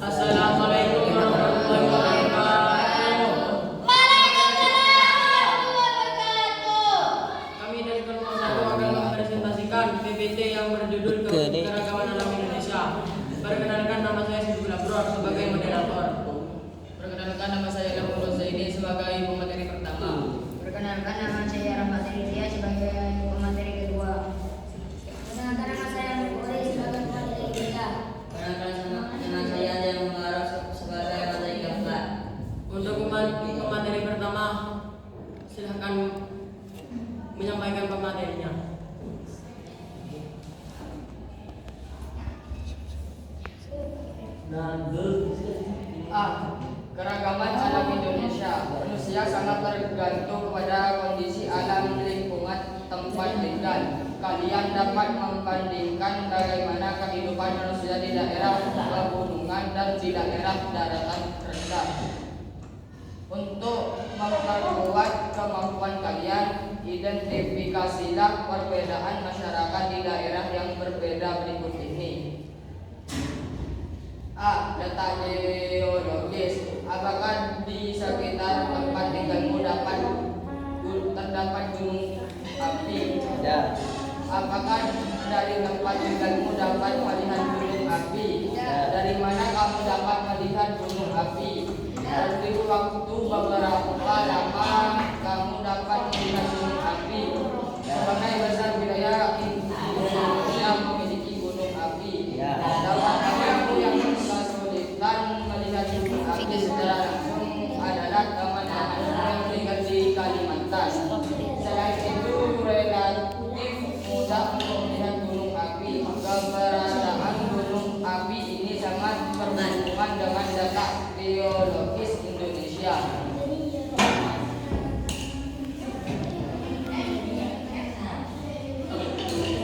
Assalamualaikum warahmatullahi wabarakatuh. Kami dari kelompok 1 akan mempresentasikan PPT yang berjudul Keragaman Alam Indonesia. Perkenalkan, nama saya Sidul Abror sebagai moderator. Perkenalkan, nama saya Lamur Zaini sebagai pemateri pertama. Perkenalkan, nama saya Rahmat Rizia sebagai pemateri kedua. Perkenalkan, nama saya Nurul sebagai pemateri ketiga. Perkenalkan, nama saya Adam Mubarak sebagai pemateri keempat. Untuk pemateri pertama, silahkan menyampaikan pematerinya. A. Keragaman alam Indonesia. Manusia sangat tergantung kepada kondisi alam lingkungan tempat tinggal. Kalian dapat membandingkan bagaimana kehidupan manusia di daerah pegunungan dan di daerah daratan rendah. Untuk memperkuat kemampuan kalian, identifikasilah perbedaan masyarakat di daerah yang berbeda berikut ini. A. Data geologis. Apakah di sekitar tempat tinggalmu terdapat gunung api? Ya. Apakah dari tempat tinggalmu dapat melihat gunung api? Dari mana kamu dapat melihat gunung api? Dari waktu beberapa lama kamu dapat melihat gunung api? Sebagai besar wilayah Indonesia memiliki gunung api. Dapat kamu yang kesulitan melihat gunung api secara langsung adalah teman-teman yang tinggal di Kalimantan. Selain itu, relatif mudah untuk melihat gunung api. Keberadaan gunung api ini sangat berhubungan dengan data geologis Indonesia.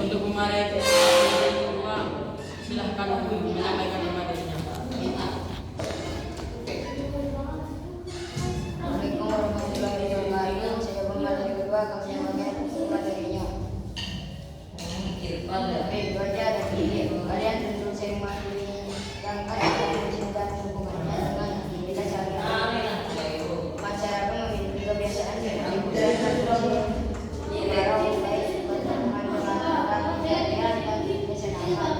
Untuk pemateri kedua, silahkan menyampaikan pematerinya. Assalamualaikum warahmatullahi wabarakatuh. Saya pemateri kedua, kami menyampaikan materinya. Baca dan diri. Kalian tentu saya memahami yang kalian mencintai hubungannya dengan aktivitas sehari-hari. Masyarakat memiliki kebiasaan dan budaya tradisi yang baik berteman dengan kejadian dan kesenangan.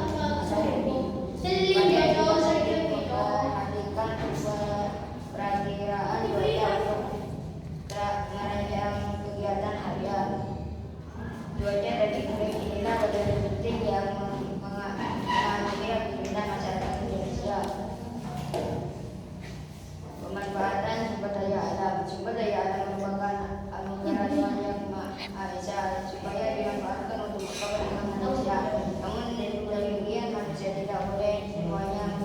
Kalian juga sering memperhatikan perakiraan cuaca untuk merancang kegiatan harian. Cuaca dan iklim inilah bagian penting yang mengatur aktivitas masyarakat Indonesia. Pemanfaatan sumber daya alam. Sumber daya alam merupakan anugerah Tuhan yang Maha Esa supaya dimanfaatkan untuk kepentingan manusia. Namun demikian manusia tidak boleh semuanya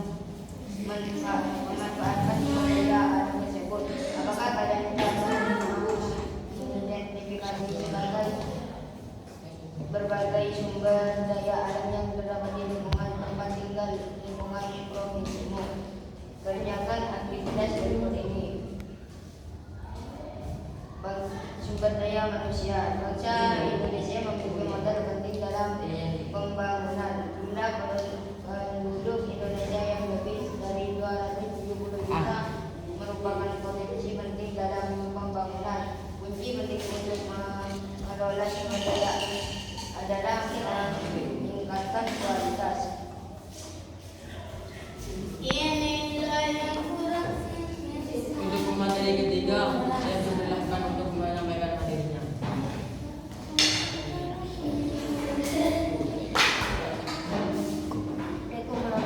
memanfaatkan sumber daya alam tersebut. Apakah kalian dapat mengidentifikasi berbagai sumber daya alam yang terdapat di lingkungan tempat tinggal, lingkungan provinsimu? Kerjakan aktivitas berikut ini. Sumber daya manusia. Bangsa Indonesia memiliki modal penting dalam pembangunan. Jumlah penduduk Indonesia yang lebih dari 270 juta merupakan potensi penting dalam pembangunan. Kunci penting untuk mengelola sumber daya adalah meningkatkan kualitas. Untuk pemateri ketiga, saya persilahkan untuk menyampaikan materinya. Assalamualaikum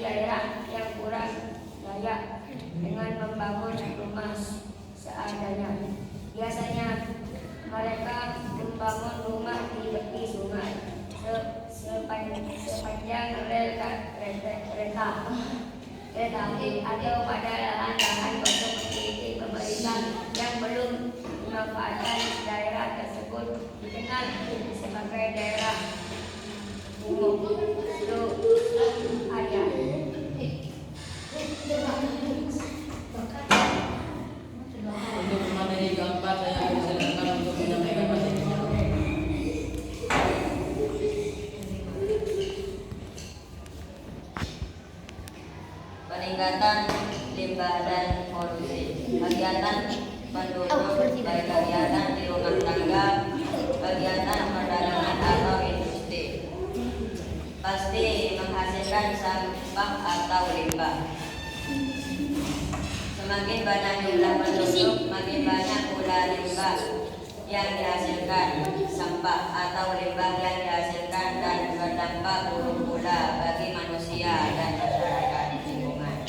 daerah yang kurang layak dengan membangun rumah seadanya. Biasanya mereka membangun rumah di tepi sungai sepanjang rel kereta api atau pada lahan-lahan kosong milik pemerintah yang belum dimanfaatkan. Daerah tersebut dikenal sebagai daerah umum area. Untuk materi keempat saya persilakan untuk menyampaikan materinya. Peningkatan limbah dan polusi. Kegiatan penduduk baik kegiatan di rumah tangga, kegiatan perdagangan atau industri pasti menghasilkan sampah atau limbah. Semakin banyak jumlah penduduk, makin banyak pula limbah yang dihasilkan. Sampah atau limbah yang dihasilkan dan berdampak buruk pula bagi manusia dan masyarakat lingkungan.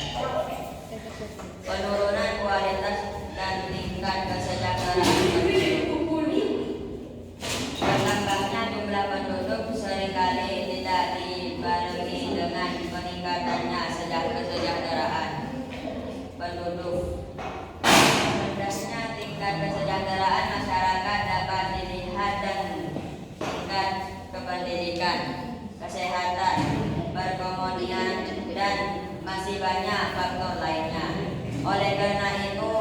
Penurunan kualitas dan tingkat kesejahteraan penduduk. Bertambahnya jumlah penduduk seringkali tidak dibarengi dengan peningkatannya kesejahteraan penduduk. Rendahnya tingkat kesejahteraan masyarakat dapat dilihat dan tingkat kependidikan, kesehatan, perekonomian, dan masih banyak faktor lainnya. Oleh karena itu,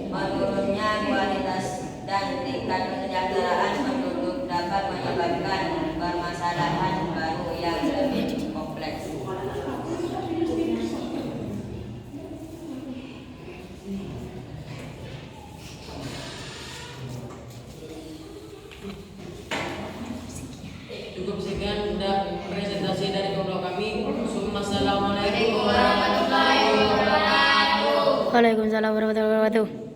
menurunnya kualitas dan tingkat kesejahteraan penduduk dapat menyebabkan permasalahan baru yang lebih kompleks. Cukup sekian presentasi dari kelompok kami. Assalamualaikum warahmatullahi wabarakatuh. Waalaikumsalam warahmatullahi wabarakatuh.